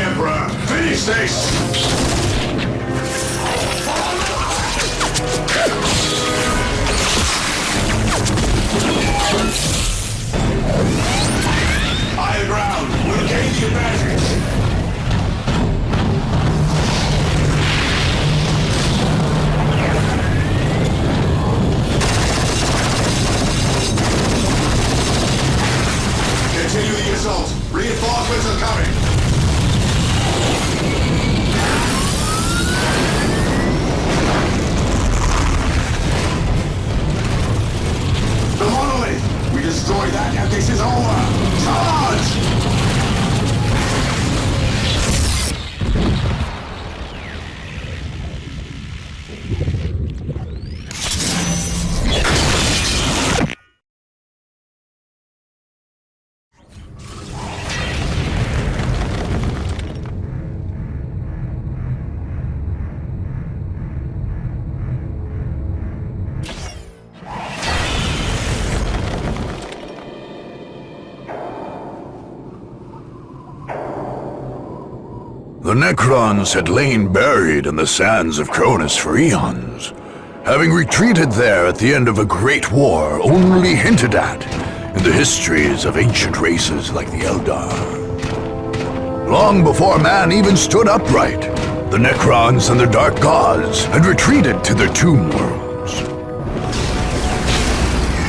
Emperor! Finish this! Higher ground! We'll gain the advantage! Continue the assault! Reinforcements are coming! The monolith! We destroy that and this is over! Charge! The Necrons had lain buried in the sands of Kronus for eons, having retreated there at the end of a great war only hinted at in the histories of ancient races like the Eldar. Long before man even stood upright, the Necrons and their dark gods had retreated to their tomb worlds.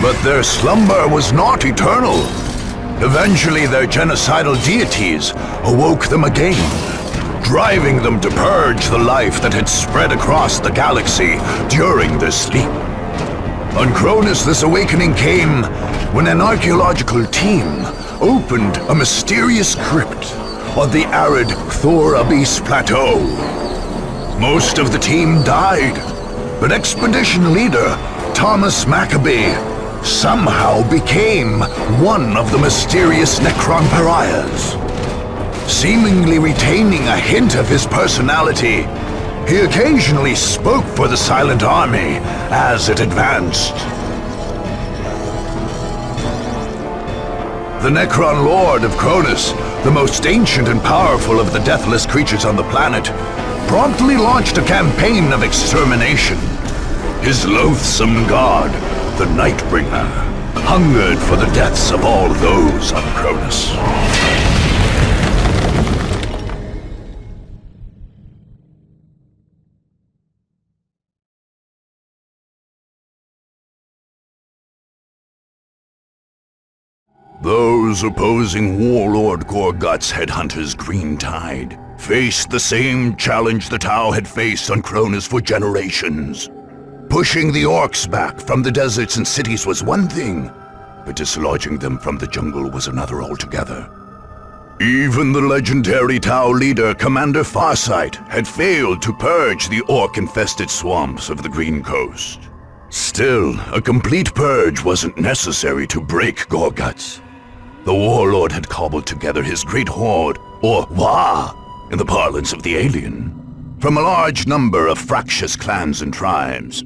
But their slumber was not eternal. Eventually their genocidal deities awoke them again, driving them to purge the life that had spread across the galaxy during their sleep. On Kronus, this awakening came when an archaeological team opened a mysterious crypt on the arid Thor Abyss Plateau. Most of the team died, but expedition leader Thomas Maccabee somehow became one of the mysterious Necron pariahs. Seemingly retaining a hint of his personality, he occasionally spoke for the Silent Army as it advanced. The Necron Lord of Kronus, the most ancient and powerful of the deathless creatures on the planet, promptly launched a campaign of extermination. His loathsome god, the Nightbringer, hungered for the deaths of all those on Kronus. Those opposing Warlord Gorgutz headhunters Green Tide faced the same challenge the Tau had faced on Kronus for generations. Pushing the Orks back from the deserts and cities was one thing, but dislodging them from the jungle was another altogether. Even the legendary Tau leader, Commander Farsight, had failed to purge the Ork-infested swamps of the Green Coast. Still, a complete purge wasn't necessary to break Gorgutz. The Warlord had cobbled together his great horde, or Wa, in the parlance of the alien, from a large number of fractious clans and tribes.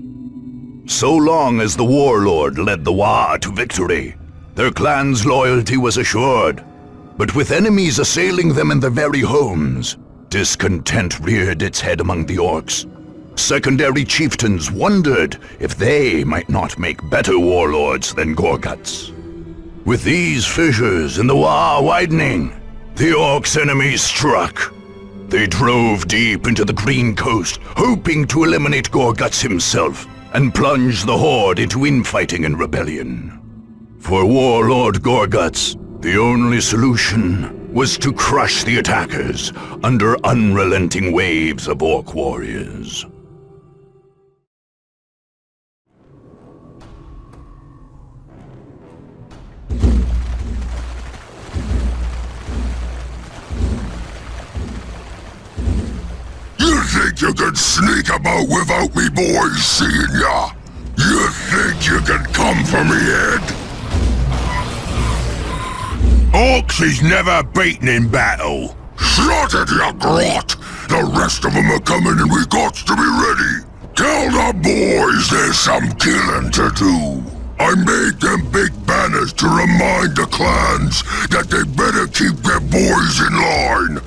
So long as the Warlord led the Wa to victory, their clan's loyalty was assured. But with enemies assailing them in their very homes, discontent reared its head among the Orks. Secondary chieftains wondered if they might not make better warlords than Gorgutz. With these fissures in the Wa widening, the Orks' enemies struck. They drove deep into the Green Coast, hoping to eliminate Gorgutz himself and plunge the Horde into infighting and rebellion. For Warlord Gorgutz, the only solution was to crush the attackers under unrelenting waves of Ork warriors. You think you can sneak about without me boys seeing ya? You think you can come for me, Ed? Orks is never beaten in battle. Shut it, you grot! The rest of them are coming and we got to be ready. Tell the boys there's some killing to do. I made them big banners to remind the clans that they better keep their boys in line.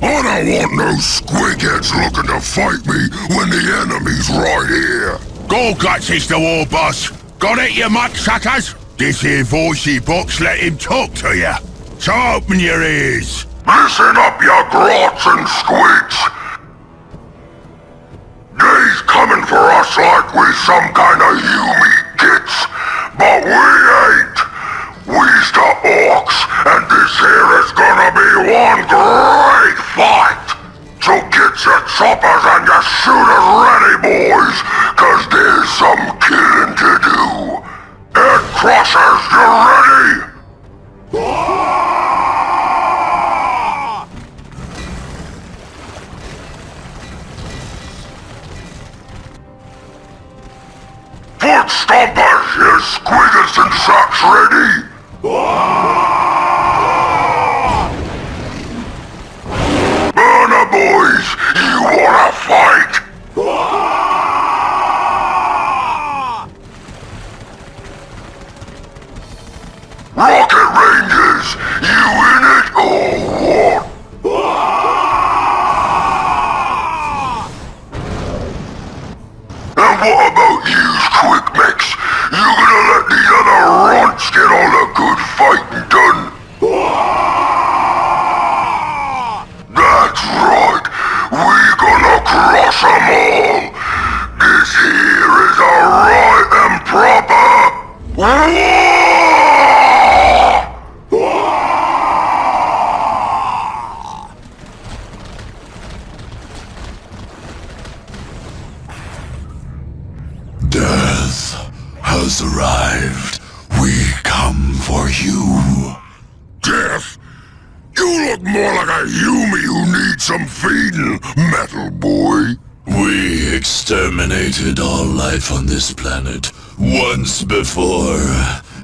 I I want no squigheads looking to fight me when the enemy's right here. Gorgutz is the war boss. Got it, you mucksuckers? This here voicey box let him talk to you. So open your ears. Listen up, ya grots and squids. They's coming for us like we some kind of you-meat kits, but we ain't. We's the Orks, and this here is gonna be one great fight. So get your choppers and your shooters ready, boys, cause there's some killing to do. Head crushers, you ready? Foot stompers, you squiggers and saps ready? Burner boys, you wanna fight? Rocket Rangers, you in it or what? And what about yous, quick mix? You gonna let the other runts get all the good fighting done? That's right, we gonna crush 'em all. This here is a right and proper war! Death has arrived. We come for you. Death? You look more like a Yumi who needs some feeding, metal boy. We exterminated all life on this planet once before,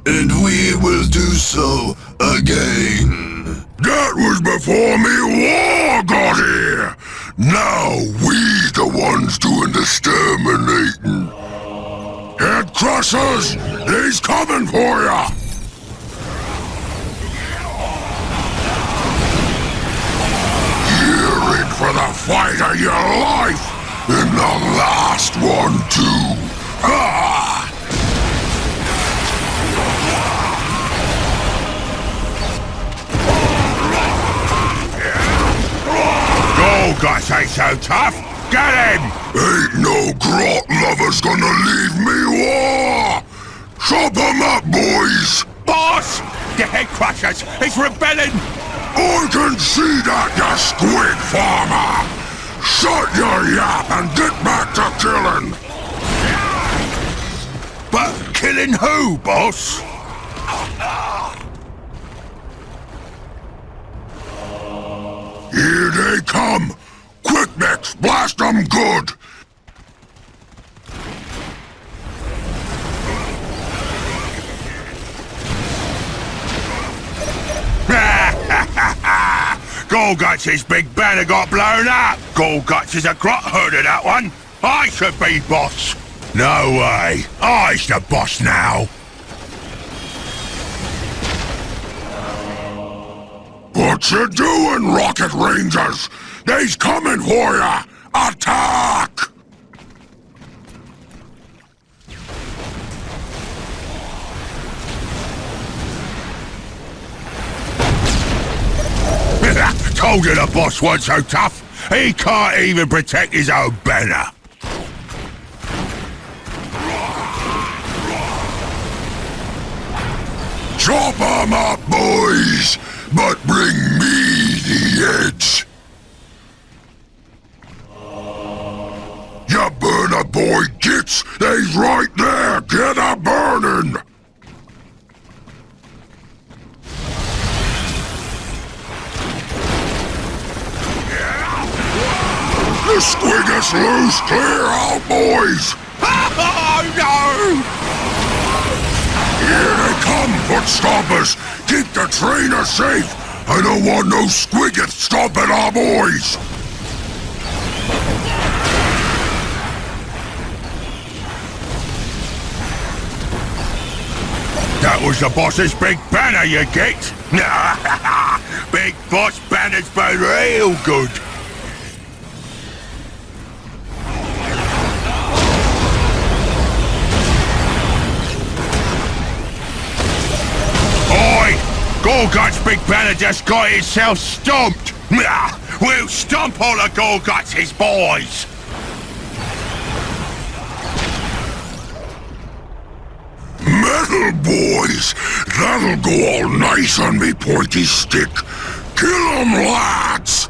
and we will do so again. That was before me war got here. Now we the ones doing the exterminating. Head crushers, he's coming for ya. You're in for the fight of your life, and the last one too. Ah! Gorgutz ain't so tough. Get him! Ain't no grot lover's gonna leave me war! Chop 'em up, boys! Boss! The head crushers! He's rebelling! I can see that, you squid farmer! Shut your yap and get back to killing! But killing who, boss? Here they come! Quick, Mix, blast 'em good! Gorgutz's big banner got blown up! Gorgutz is a grot herder, that one! I should be boss! No way! I's the boss now! What you doing, Rocket Rangers? They's coming for ya! Attack! Told you the boss wasn't so tough! He can't even protect his own banner! Chop 'em up, boys! But bring me the edge! Ya burner boy gits! They's right there! Get a burning! The squiggus loose! Clear out, boys! Oh no! Here they come, foot stompers! Keep the trainer safe! I don't want no squiggets stomping our boys! That was the boss's big banner, you get? Big boss banner's been real good. Gorgutz big banner just got itself stomped! We'll stomp all of Gorgutz's boys! Metal boys! That'll go all nice on me pointy stick! Kill 'em, lads!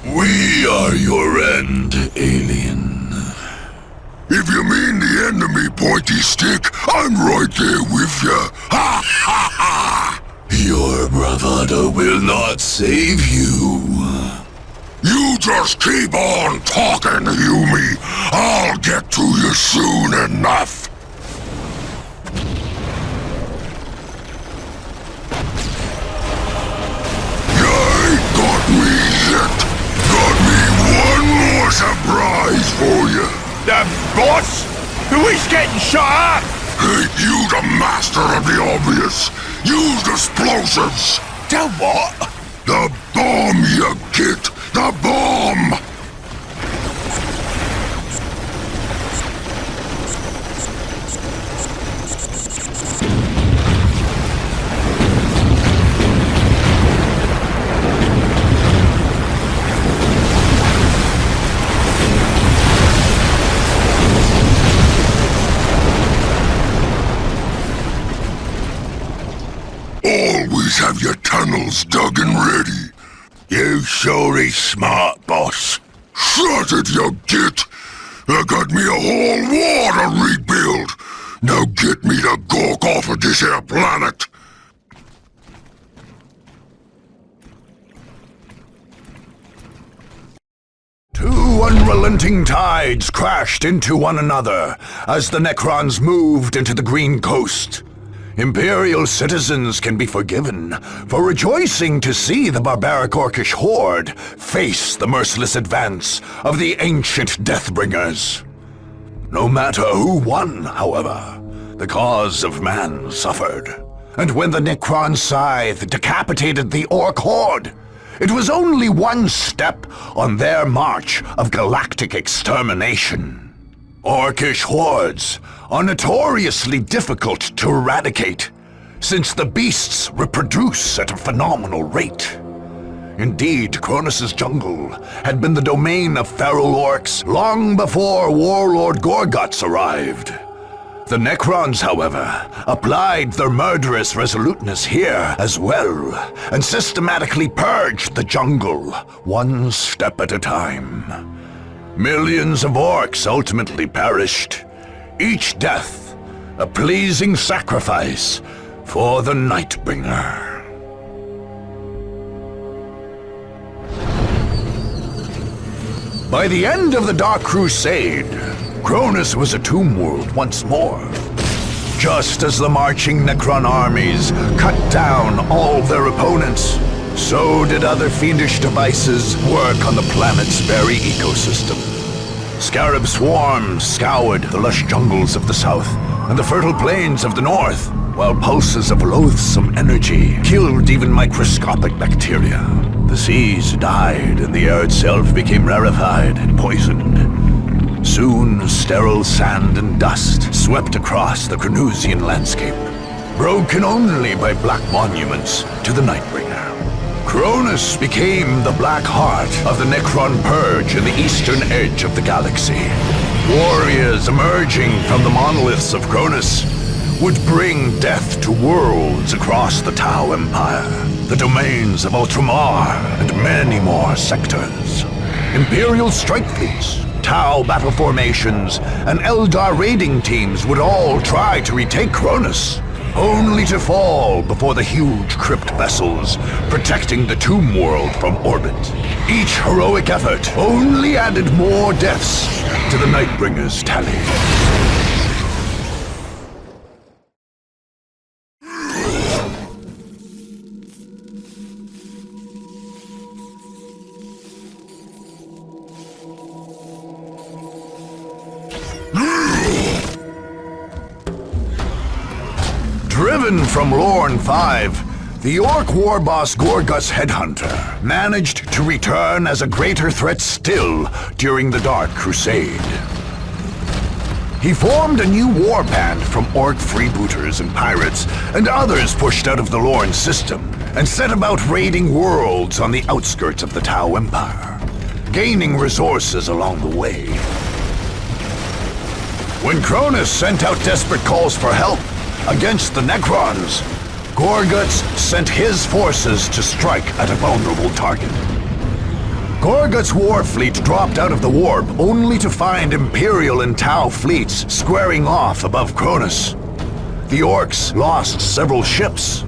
We are your end, alien. If you mean the enemy, pointy stick, I'm right there with ya! Ha ha ha! Your bravado will not save you. You just keep on talking, Yumi! I'll get to you soon enough! You ain't got me yet! Got me one more surprise for you! The boss? Who's getting shot up? Ain't you the master of the obvious? Use explosives! The what? The bomb, you git! The bomb! Always have your tunnels dug and ready. You sure is smart, boss. Shut it, you git! I got me a whole war to rebuild! Now get me the gawk off of this here planet! Two unrelenting tides crashed into one another as the Necrons moved into the Green Coast. Imperial citizens can be forgiven for rejoicing to see the barbaric Orkish horde face the merciless advance of the ancient Deathbringers. No matter who won, however, the cause of man suffered. And when the Necron scythe decapitated the Ork horde, it was only one step on their march of galactic extermination. Orkish hordes are notoriously difficult to eradicate, since the beasts reproduce at a phenomenal rate. Indeed, Kronus' jungle had been the domain of feral orcs long before Warlord Gorgutz arrived. The Necrons, however, applied their murderous resoluteness here as well, and systematically purged the jungle, one step at a time. Millions of orcs ultimately perished, each death a pleasing sacrifice for the Nightbringer. By the end of the Dark Crusade, Kronus was a tomb world once more. Just as the marching Necron armies cut down all their opponents, so did other fiendish devices work on the planet's very ecosystem. Scarab swarms scoured the lush jungles of the south and the fertile plains of the north, while pulses of loathsome energy killed even microscopic bacteria. The seas died and the air itself became rarefied and poisoned. Soon, sterile sand and dust swept across the Kronusian landscape, broken only by black monuments to the Nightbringer. Kronus became the black heart of the Necron purge in the eastern edge of the galaxy. Warriors emerging from the monoliths of Kronus would bring death to worlds across the Tau Empire, the domains of Ultramar, and many more sectors. Imperial strike fleets, Tau battle formations, and Eldar raiding teams would all try to retake Kronus, only to fall before the huge crypt vessels protecting the Tomb World from orbit. Each heroic effort only added more deaths to the Nightbringer's tally. Driven from Lorne 5, the Ork war boss Gorgutz Headhunter managed to return as a greater threat still during the Dark Crusade. He formed a new war band from Ork freebooters and pirates, and others pushed out of the Lorne system, and set about raiding worlds on the outskirts of the Tau Empire, gaining resources along the way. When Kronus sent out desperate calls for help against the Necrons, Gorgutz sent his forces to strike at a vulnerable target. Gorgutz's war fleet dropped out of the warp only to find Imperial and Tau fleets squaring off above Kronus. The Orks lost several ships,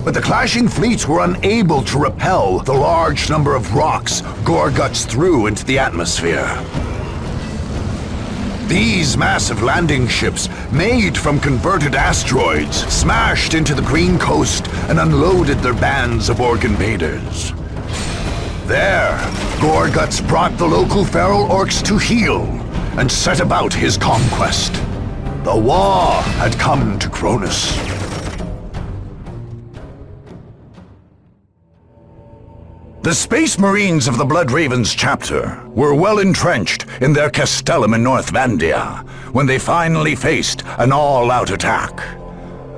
but the clashing fleets were unable to repel the large number of rocks Gorgutz threw into the atmosphere. These massive landing ships, made from converted asteroids, smashed into the Green Coast and unloaded their bands of Ork invaders. There, Gorgutz brought the local feral orcs to heel and set about his conquest. The war had come to Kronus. The Space Marines of the Blood Ravens chapter were well entrenched in their castellum in North Vandia when they finally faced an all-out attack.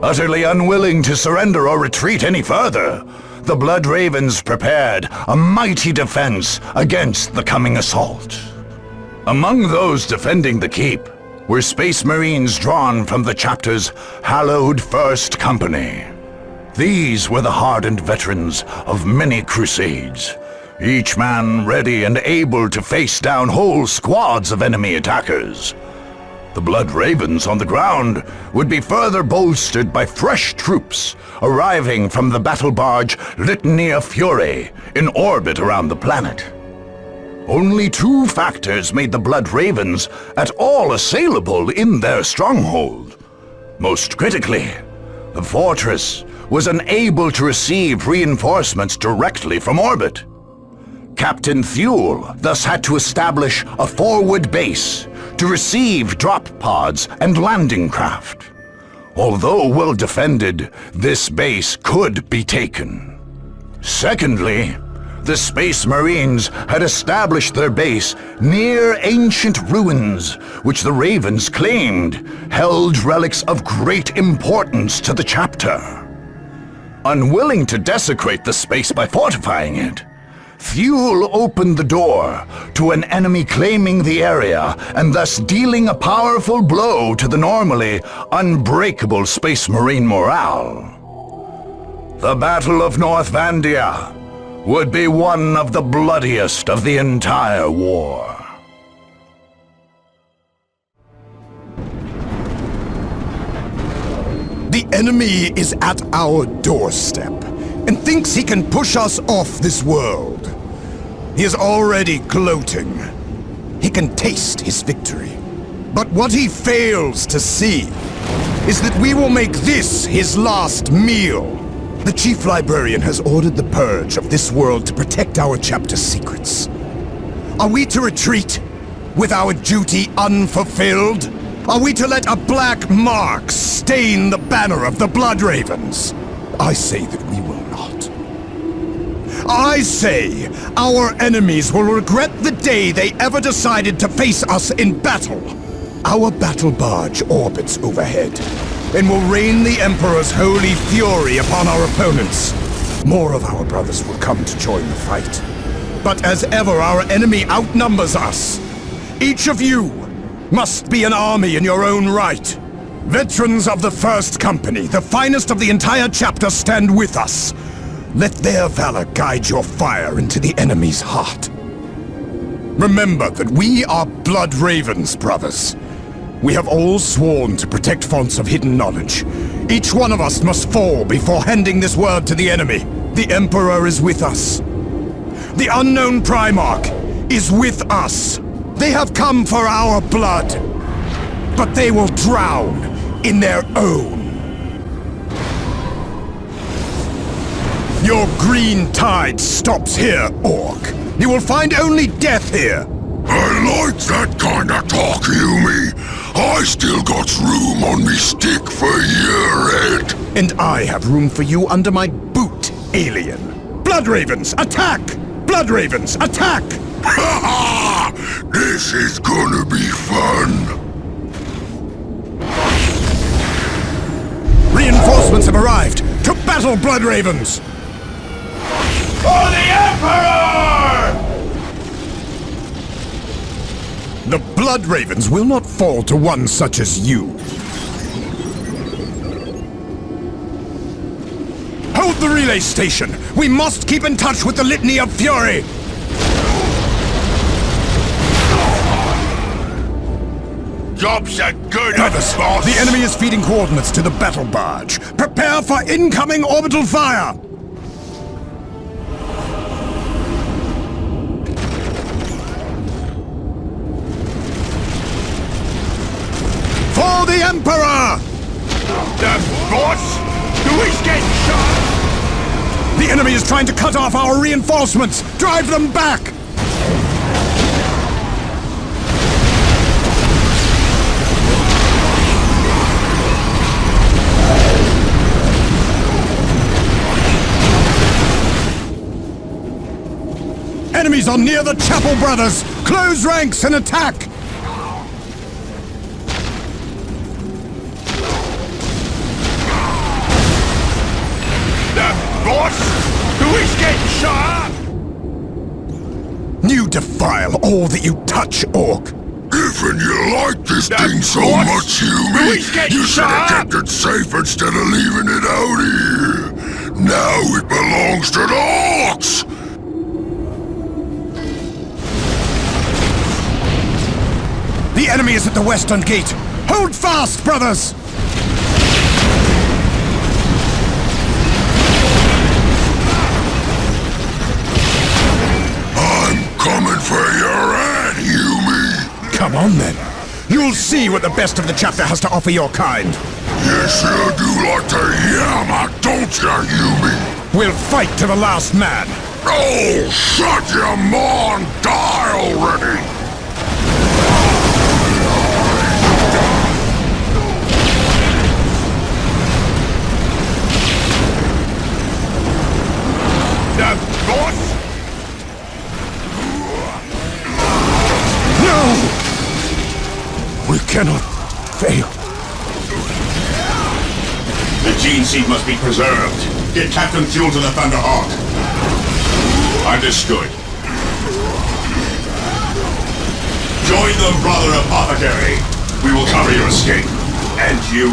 Utterly unwilling to surrender or retreat any further, the Blood Ravens prepared a mighty defense against the coming assault. Among those defending the keep were Space Marines drawn from the chapter's hallowed First Company. These were the hardened veterans of many crusades, each man ready and able to face down whole squads of enemy attackers. The Blood Ravens on the ground would be further bolstered by fresh troops arriving from the battle barge Litania Fury in orbit around the planet. Only two factors made the Blood Ravens at all assailable in their stronghold. Most critically, the fortress was unable to receive reinforcements directly from orbit. Captain Thule thus had to establish a forward base to receive drop pods and landing craft. Although well defended, this base could be taken. Secondly, the Space Marines had established their base near ancient ruins, which the Ravens claimed held relics of great importance to the chapter. Unwilling to desecrate the space by fortifying it, Thule opened the door to an enemy claiming the area and thus dealing a powerful blow to the normally unbreakable Space Marine morale. The Battle of North Vandia would be one of the bloodiest of the entire war. The enemy is at our doorstep and thinks he can push us off this world. He is already gloating. He can taste his victory. But what he fails to see is that we will make this his last meal. The Chief Librarian has ordered the purge of this world to protect our chapter's secrets. Are we to retreat with our duty unfulfilled? Are we to let a black mark stain the banner of the Blood Ravens? I say that we will not. I say our enemies will regret the day they ever decided to face us in battle. Our battle barge orbits overhead and will rain the Emperor's holy fury upon our opponents. More of our brothers will come to join the fight. But as ever, our enemy outnumbers us. Each of you must be an army in your own right. Veterans of the First Company, the finest of the entire chapter, stand with us. Let their valor guide your fire into the enemy's heart. Remember that we are Blood Ravens, brothers. We have all sworn to protect fonts of hidden knowledge. Each one of us must fall before handing this word to the enemy. The Emperor is with us. The unknown Primarch is with us. They have come for our blood, but they will drown in their own. Your green tide stops here, Ork. You will find only death here. I like that kind of talk, Yumi. I still got room on me stick for your head. And I have room for you under my boot, alien. Blood Ravens, attack! Blood Ravens, attack! Ha ha! This is gonna be fun. Reinforcements have arrived! To battle, Blood Ravens! For the Emperor! The Blood Ravens will not fall to one such as you. Hold the relay station! We must keep in touch with the Litany of Fury! Job's a good Brothers, boss! the enemy is feeding coordinates to the battle barge. Prepare for incoming orbital fire! For the Emperor! The boss? Who is getting shot? The enemy is trying to cut off our reinforcements! Drive them back! Enemies are near the Chapel Brothers! Close ranks and attack! The boss? Who is getting shot? You defile all that you touch, Ork! Even you like this thing so boss? much, Hume, Who's getting you should have shot? kept it safe instead of leaving it out here. Now it belongs to the Orks! The enemy is at the western gate! Hold fast, brothers! I'm coming for your head, Hume! Come on then. You'll see what the best of the chapter has to offer your kind. You sure do like to yammer, don't ya, Hume? We'll fight to the last man. Oh, shut your maw and die already! The boss? No! We cannot fail. The gene seed must be preserved. Get Captain Thule to the Thunderhawk. Understood. Join the Brother Apothecary. We will cover your escape. And you?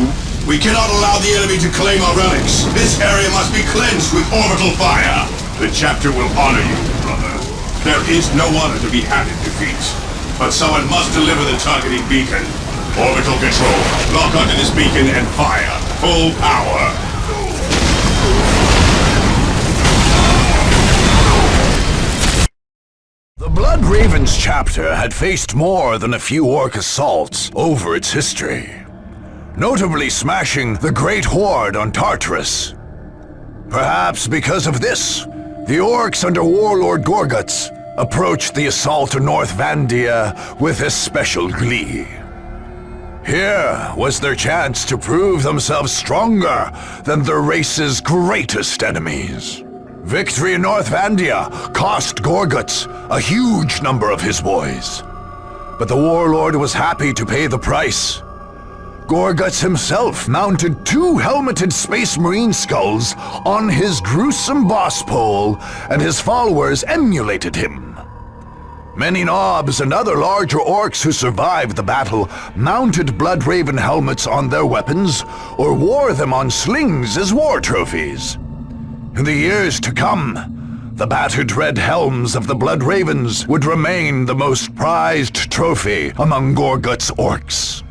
We cannot allow the enemy to claim our relics. This area must be cleansed with orbital fire. The chapter will honor you, brother. There is no honor to be had in defeat. But someone must deliver the targeting beacon. Orbital control. Lock onto this beacon and fire. Full power. The Blood Ravens chapter had faced more than a few Orc assaults over its history, notably smashing the Great Horde on Tartarus. Perhaps because of this, the Orcs under Warlord Gorgutz approached the assault on North Vandia with especial glee. Here was their chance to prove themselves stronger than their race's greatest enemies. Victory in North Vandia cost Gorgutz a huge number of his boys, but the Warlord was happy to pay the price. Gorgutz himself mounted 2 helmeted Space Marine skulls on his gruesome boss pole, and his followers emulated him. Many Nobs and other larger Orcs who survived the battle mounted Blood Raven helmets on their weapons or wore them on slings as war trophies. In the years to come, the battered red helms of the Blood Ravens would remain the most prized trophy among Gorgut's Orcs.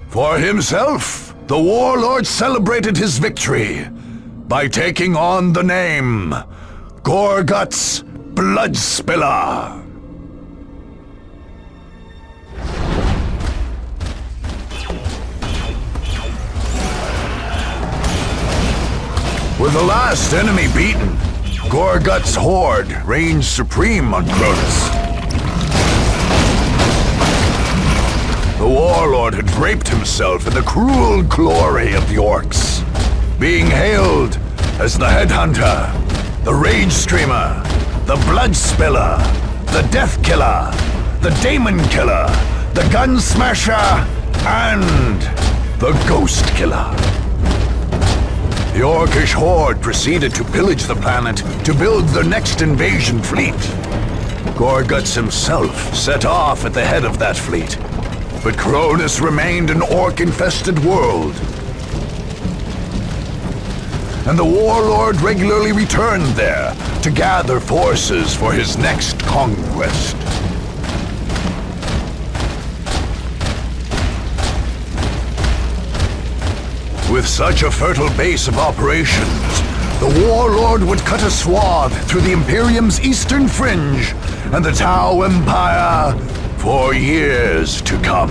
For himself, the Warlord celebrated his victory by taking on the name Gorgutz Bloodspiller. With the last enemy beaten, Gorgut's horde reigned supreme on Kronus. The Warlord had draped himself in the cruel glory of the Orcs, being hailed as the Headhunter, the Rage Streamer, the Blood Spiller, the Death Killer, the Daemon Killer, the Gun Smasher, and the Ghost Killer. The Orkish horde proceeded to pillage the planet to build their next invasion fleet. Gorgutz himself set off at the head of that fleet, but Kronus remained an orc-infested world. And the Warlord regularly returned there to gather forces for his next conquest. With such a fertile base of operations, the Warlord would cut a swath through the Imperium's eastern fringe and the Tau Empire for years to come.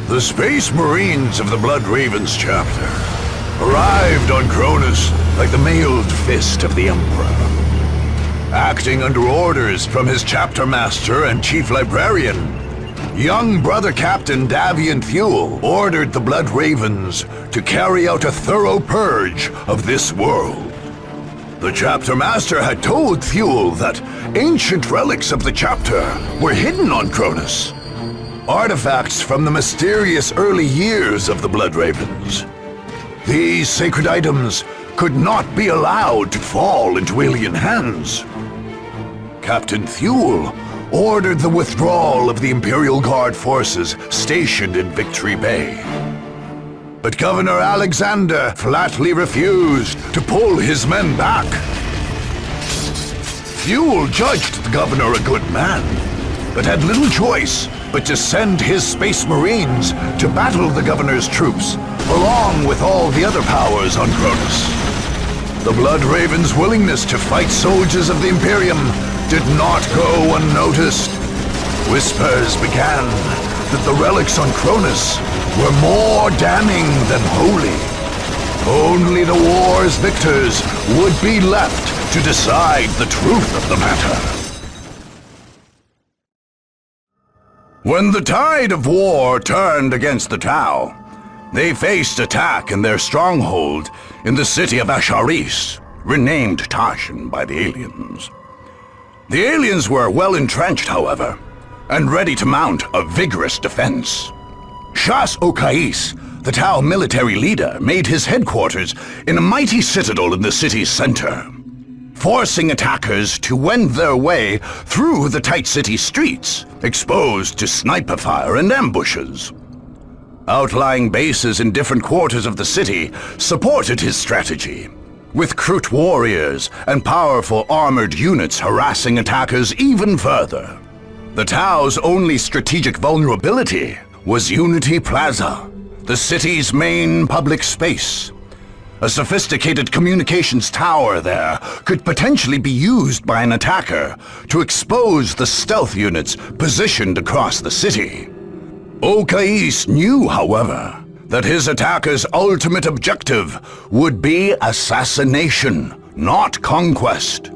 The Space Marines of the Blood Ravens chapter arrived on Kronus like the mailed fist of the Emperor. Acting under orders from his chapter master and chief librarian, young brother Captain Davian Thule ordered the Blood Ravens to carry out a thorough purge of this world. The chapter master had told Thule that ancient relics of the chapter were hidden on Kronus. Artifacts from the mysterious early years of the Blood Ravens. These sacred items could not be allowed to fall into alien hands. Captain Thule ordered the withdrawal of the Imperial Guard forces stationed in Victory Bay. But Governor Alexander flatly refused to pull his men back. Thule judged the governor a good man, but had little choice but to send his Space Marines to battle the governor's troops, along with all the other powers on Kronus. The Blood Ravens' willingness to fight soldiers of the Imperium did not go unnoticed. Whispers began that the relics on Kronus were more damning than holy. Only the war's victors would be left to decide the truth of the matter. When the tide of war turned against the Tau, they faced attack in their stronghold in the city of Asharis, renamed Tashin by the aliens. The aliens were well entrenched, however, and ready to mount a vigorous defense. Shas'O, the Tau military leader, made his headquarters in a mighty citadel in the city's center, forcing attackers to wend their way through the tight city streets, exposed to sniper fire and ambushes. Outlying bases in different quarters of the city supported his strategy, with Krut warriors and powerful armored units harassing attackers even further. The Tau's only strategic vulnerability was Unity Plaza, the city's main public space. A sophisticated communications tower there could potentially be used by an attacker to expose the stealth units positioned across the city. Okais knew, however, that his attacker's ultimate objective would be assassination, not conquest.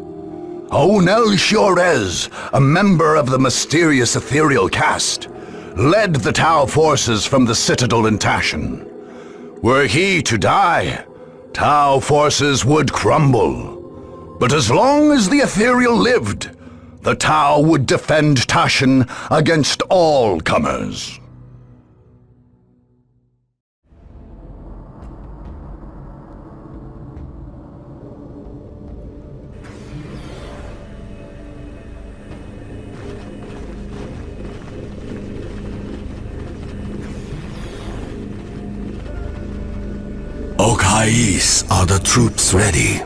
Onel Shiorez, a member of the mysterious ethereal caste, led the Tau forces from the citadel in Tashin. Were he to die, Tau forces would crumble. But as long as the ethereal lived, the Tau would defend Tashin against all comers. Okais, are the troops ready?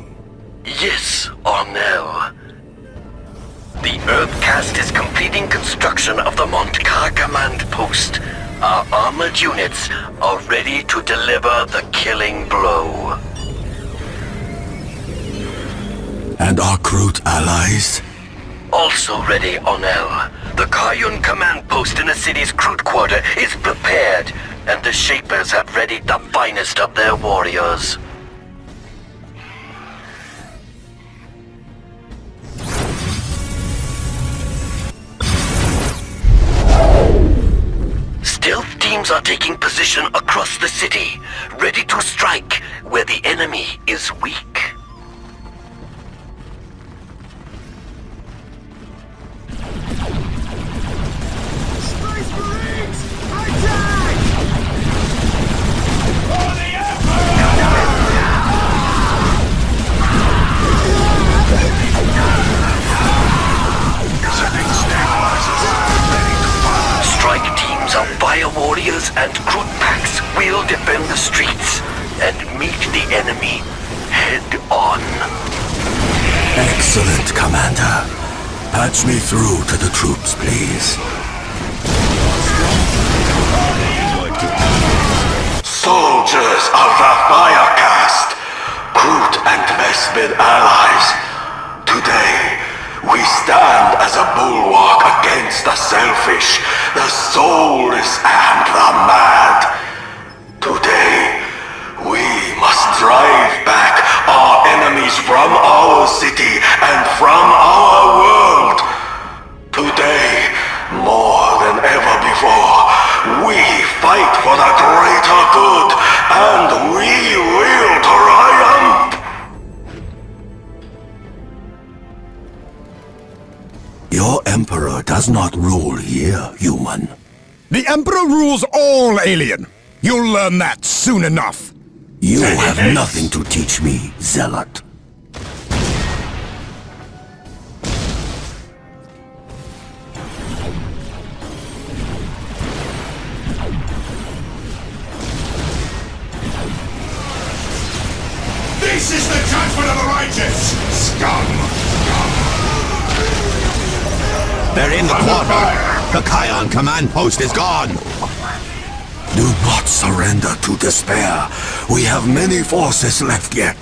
Yes, Ornell. The Earth Caste is completing construction of the Montkar command post. Our armored units are ready to deliver the killing blow. And our Krut allies? Also ready, Ornell. The Kayun command post in the city's Krut quarter is prepared, and the Shapers have readied the finest of their warriors. Necrons are taking position across the city, ready to strike where the enemy is weak. Strike teams of fire warriors and Groot packs will defend the streets and meet the enemy head-on. Excellent, Commander. Patch me through to the troops, please. Soldiers of the Firecast, Groot and Bespin allies, today we stand as a bulwark against the selfish, the soulless, and the mad. Today, we must drive back our enemies from our city and from our world. Today, more than ever before, we fight for the greater good, and we will triumph! Your Emperor does not rule here, human. The Emperor rules all, alien. You'll learn that soon enough. You have nothing to teach me, Zealot. This is the judgment of the righteous! Scum! They're in the quarter. The Kion command post is gone. Do not surrender to despair. We have many forces left yet.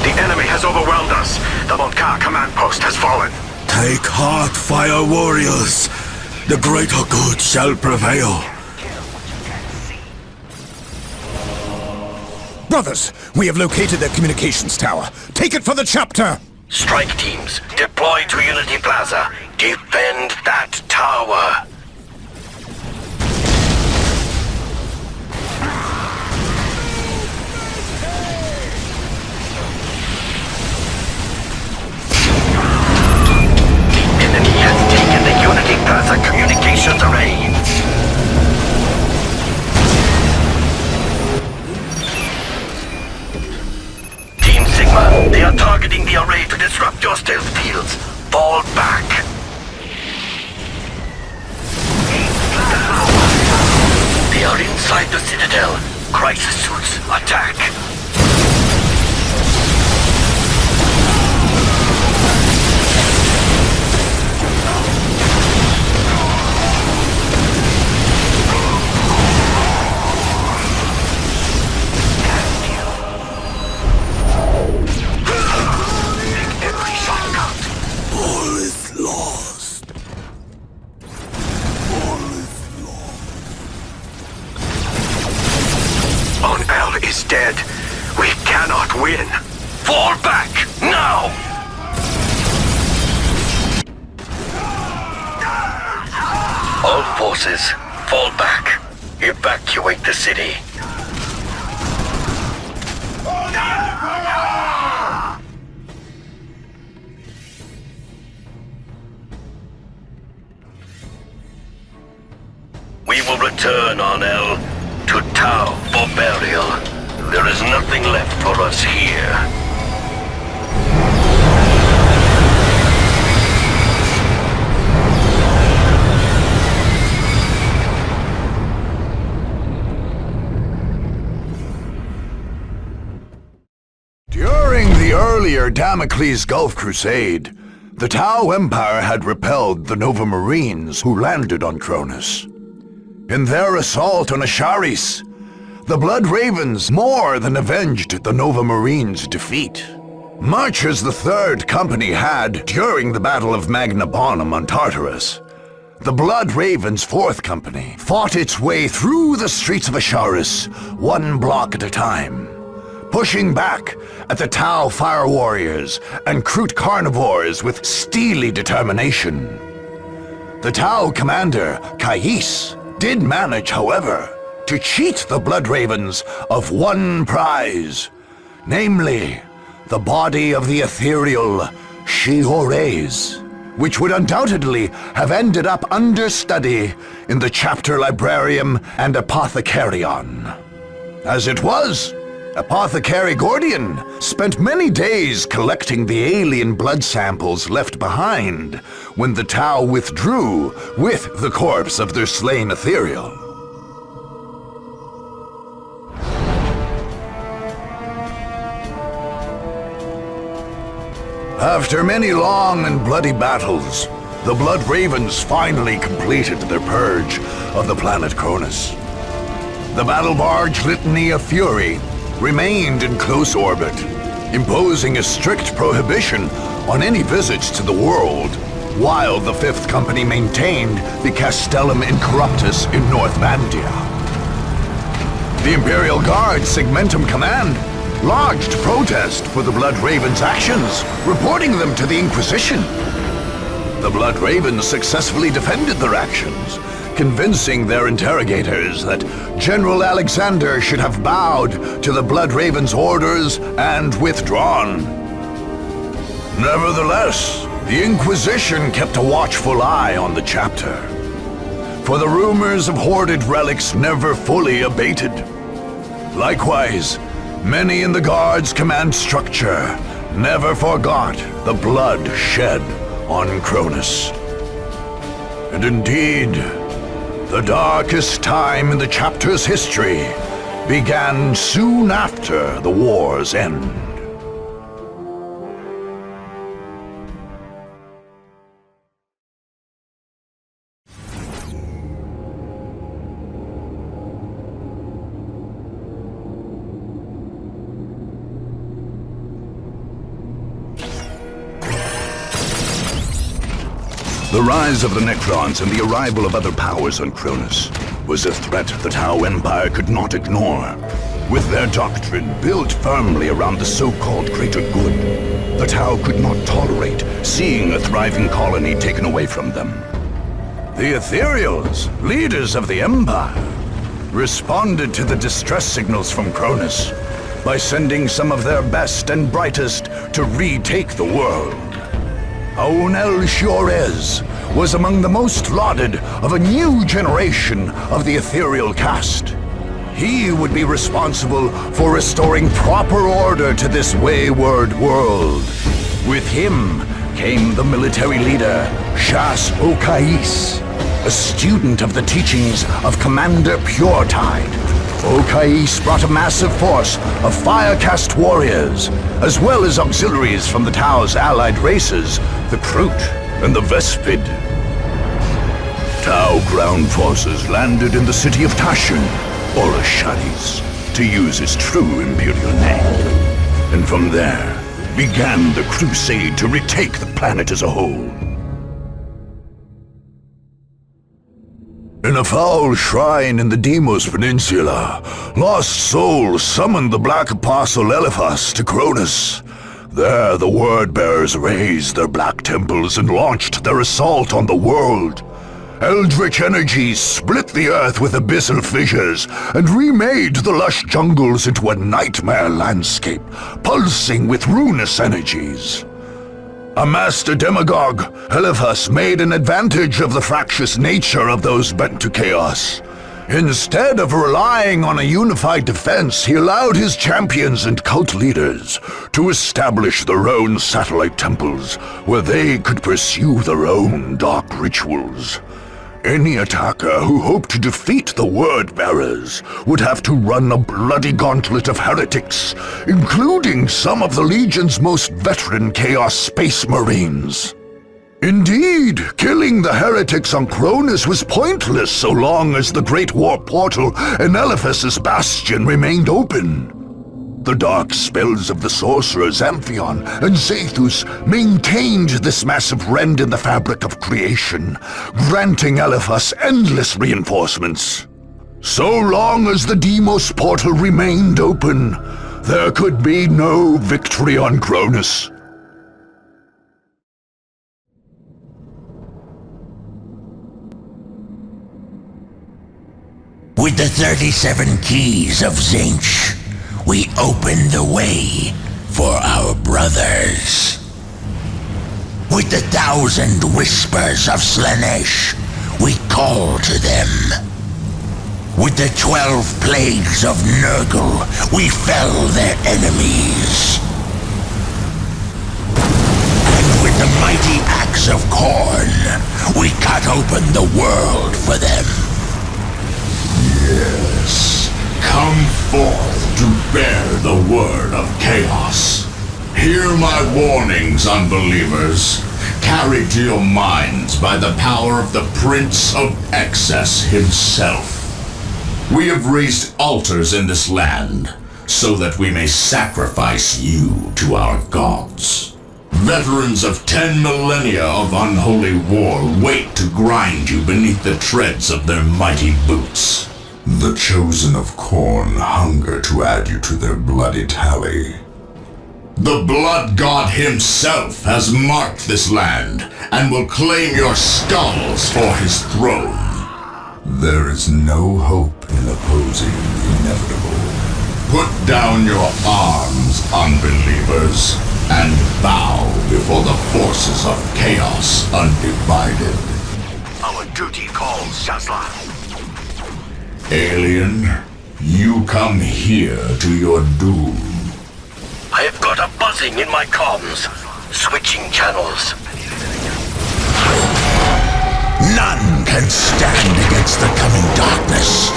The enemy has overwhelmed us. The Montcar command post has fallen. Take heart, fire warriors. The greater good shall prevail. Brothers, we have located their communications tower. Take it for the chapter! Strike teams, deploy to Unity Plaza. Defend that tower. Unity Plaza communications array. Team Sigma, they are targeting the array to disrupt your stealth fields. Fall back. They are inside the Citadel. Crisis suits, attack. Is dead. We cannot win. Fall back, now! All forces, fall back. Evacuate the city. We will return, Arnell, to Tau for burial. There is nothing left for us here. During the earlier Damocles Gulf Crusade, the Tau Empire had repelled the Nova Marines who landed on Kronus. In their assault on Asharis, the Blood Ravens more than avenged the Nova Marines' defeat. Much as the Third Company had during the Battle of Magna Bonum on Tartarus, the Blood Raven's 4th Company fought its way through the streets of Asharis, one block at a time, pushing back at the Tau Fire Warriors and Kroot Carnivores with steely determination. The Tau commander, Kais, did manage, however, to cheat the Blood Ravens of one prize, namely, the body of the ethereal Shihores, which would undoubtedly have ended up under study in the Chapter Librarium and Apothecarion. As it was, Apothecary Gordian spent many days collecting the alien blood samples left behind when the Tau withdrew with the corpse of their slain ethereal. After many long and bloody battles, the Blood Ravens finally completed their purge of the planet Kronus. The battle barge Litany of Fury remained in close orbit, imposing a strict prohibition on any visits to the world, while the 5th Company maintained the Castellum Incorruptus in North Vandia. The Imperial Guard Segmentum Command lodged protest for the Blood Ravens' actions, reporting them to the Inquisition. The Blood Ravens successfully defended their actions, convincing their interrogators that General Alexander should have bowed to the Blood Ravens' orders and withdrawn. Nevertheless, the Inquisition kept a watchful eye on the chapter, for the rumors of hoarded relics never fully abated. Likewise, many in the Guard's command structure never forgot the blood shed on Kronus. And indeed, the darkest time in the chapter's history began soon after the war's end. The rise of the Necrons and the arrival of other powers on Kronus was a threat the Tau Empire could not ignore. With their doctrine built firmly around the so-called greater good, the Tau could not tolerate seeing a thriving colony taken away from them. The Ethereals, leaders of the Empire, responded to the distress signals from Kronus by sending some of their best and brightest to retake the world. Aunel Shiorez was among the most lauded of a new generation of the ethereal caste. He would be responsible for restoring proper order to this wayward world. With him came the military leader, Shas'O, a student of the teachings of Commander Puretide. Okais brought a massive force of Firecast warriors, as well as auxiliaries from the Tau's allied races, the Kroot and the Vespid. Tau ground forces landed in the city of Tashin, or Asharis, to use its true imperial name. And from there began the crusade to retake the planet as a whole. In a foul shrine in the Deimos Peninsula, lost souls summoned the Black Apostle Eliphas to Kronus. There, the Word-Bearers raised their black temples and launched their assault on the world. Eldritch energies split the earth with abyssal fissures and remade the lush jungles into a nightmare landscape, pulsing with ruinous energies. A master demagogue, Eliphas made an advantage of the fractious nature of those bent to chaos. Instead of relying on a unified defense, he allowed his champions and cult leaders to establish their own satellite temples, where they could pursue their own dark rituals. Any attacker who hoped to defeat the Word-Bearers would have to run a bloody gauntlet of heretics, including some of the Legion's most veteran Chaos Space Marines. Indeed, killing the heretics on Kronus was pointless so long as the Great War Portal and Eliphas's Bastion remained open. the dark spells of the sorcerers Amphion and Zethus maintained this massive rend in the fabric of creation, granting Elephas endless reinforcements. So long as the Deimos portal remained open, there could be no victory on Kronus. With the 37 keys of Tzeentch, we open the way for our brothers. With the 1,000 whispers of Slaanesh, we call to them. With the 12 plagues of Nurgle, we fell their enemies. And with the mighty axe of Khorne, we cut open the world for them. Yes, come forth to bear the word of chaos. Hear my warnings, unbelievers, carried to your minds by the power of the Prince of Excess himself. We have raised altars in this land, so that we may sacrifice you to our gods. Veterans of 10 millennia of unholy war wait to grind you beneath the treads of their mighty boots. The chosen of Khorne hunger to add you to their bloody tally. The Blood God himself has marked this land, and will claim your skulls for his throne. There is no hope in opposing the inevitable. Put down your arms, unbelievers, and bow before the forces of chaos undivided. Our duty calls, Shas'O. Alien, you come here to your doom. I have got a buzzing in my comms. Switching channels. None can stand against the coming darkness.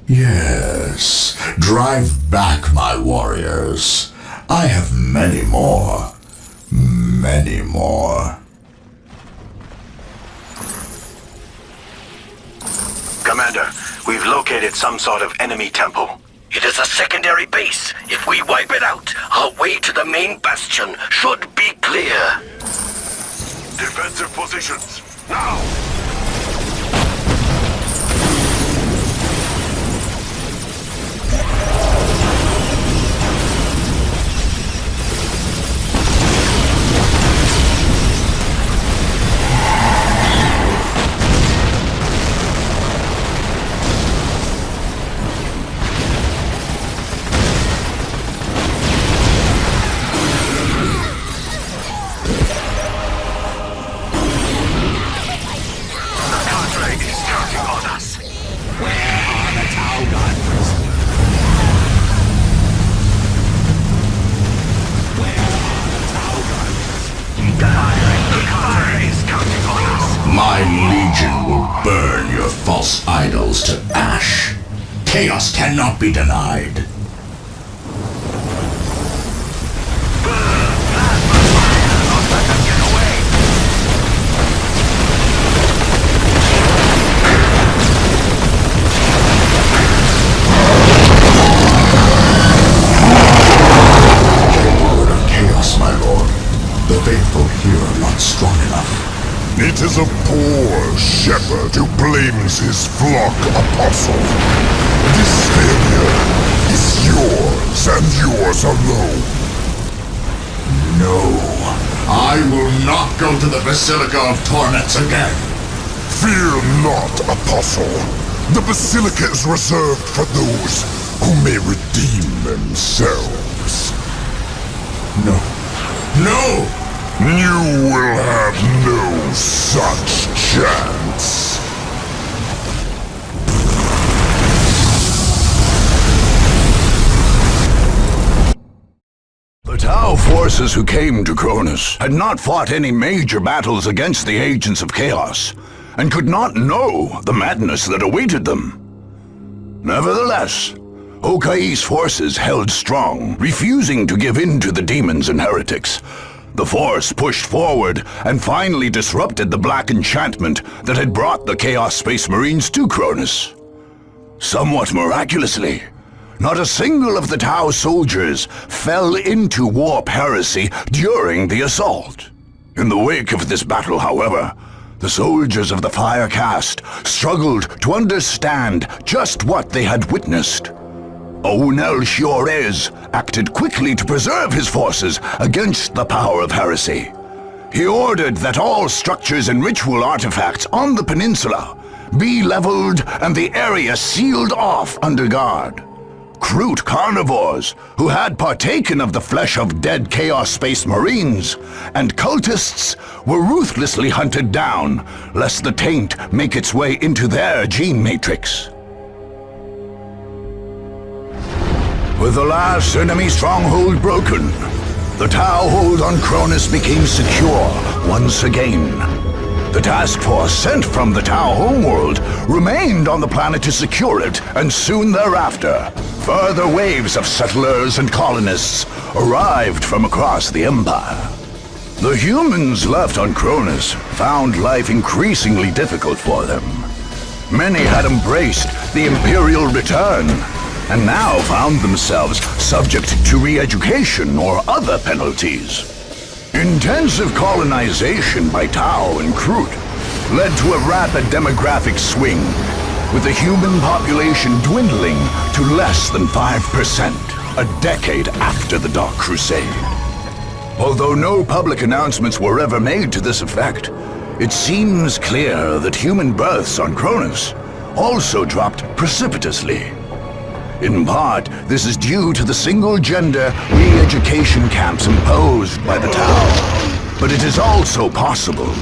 Yes, drive back, my warriors. I have many more. Many more. Commander, we've located some sort of enemy temple. It is a secondary base. If we wipe it out, our way to the main bastion should be clear. Defensive positions, now! My legion will burn your false idols to ash. Chaos cannot be denied. Chaos, my lord. The faithful here are not strong enough. It is a poor shepherd who blames his flock, Apostle. This failure is yours and yours alone. No, I will not go to the Basilica of Torments again. Fear not, Apostle. The Basilica is reserved for those who may redeem themselves. No. No! You will have no such chance. The Tau forces who came to Kronus had not fought any major battles against the agents of chaos, and could not know the madness that awaited them. Nevertheless, Okai's forces held strong, refusing to give in to the demons and heretics, The Force pushed forward and finally disrupted the black enchantment that had brought the Chaos Space Marines to Kronus. Somewhat miraculously, not a single of the Tau soldiers fell into warp heresy during the assault. In the wake of this battle, however, the soldiers of the Fire Caste struggled to understand just what they had witnessed. Onel Shiorez acted quickly to preserve his forces against the power of heresy. He ordered that all structures and ritual artifacts on the peninsula be leveled and the area sealed off under guard. Crude carnivores, who had partaken of the flesh of dead Chaos Space Marines, and cultists were ruthlessly hunted down, lest the taint make its way into their gene matrix. With the last enemy stronghold broken, the Tau hold on Kronus became secure once again. The task force sent from the Tau homeworld remained on the planet to secure it, and soon thereafter, further waves of settlers and colonists arrived from across the Empire. The humans left on Kronus found life increasingly difficult for them. Many had embraced the Imperial return, and now found themselves subject to re-education or other penalties. Intensive colonization by Tau and Kroot led to a rapid demographic swing, with the human population dwindling to less than 5% a decade after the Dark Crusade. Although no public announcements were ever made to this effect, it seems clear that human births on Kronus also dropped precipitously. In part, this is due to the single-gender re-education camps imposed by the Tau. But it is also possible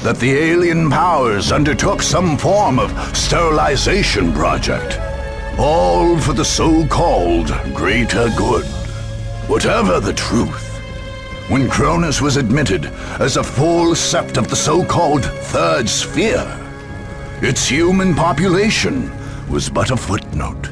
that the alien powers undertook some form of sterilization project, all for the so-called greater good. Whatever the truth, when Kronus was admitted as a full sept of the so-called Third Sphere, its human population was but a footnote.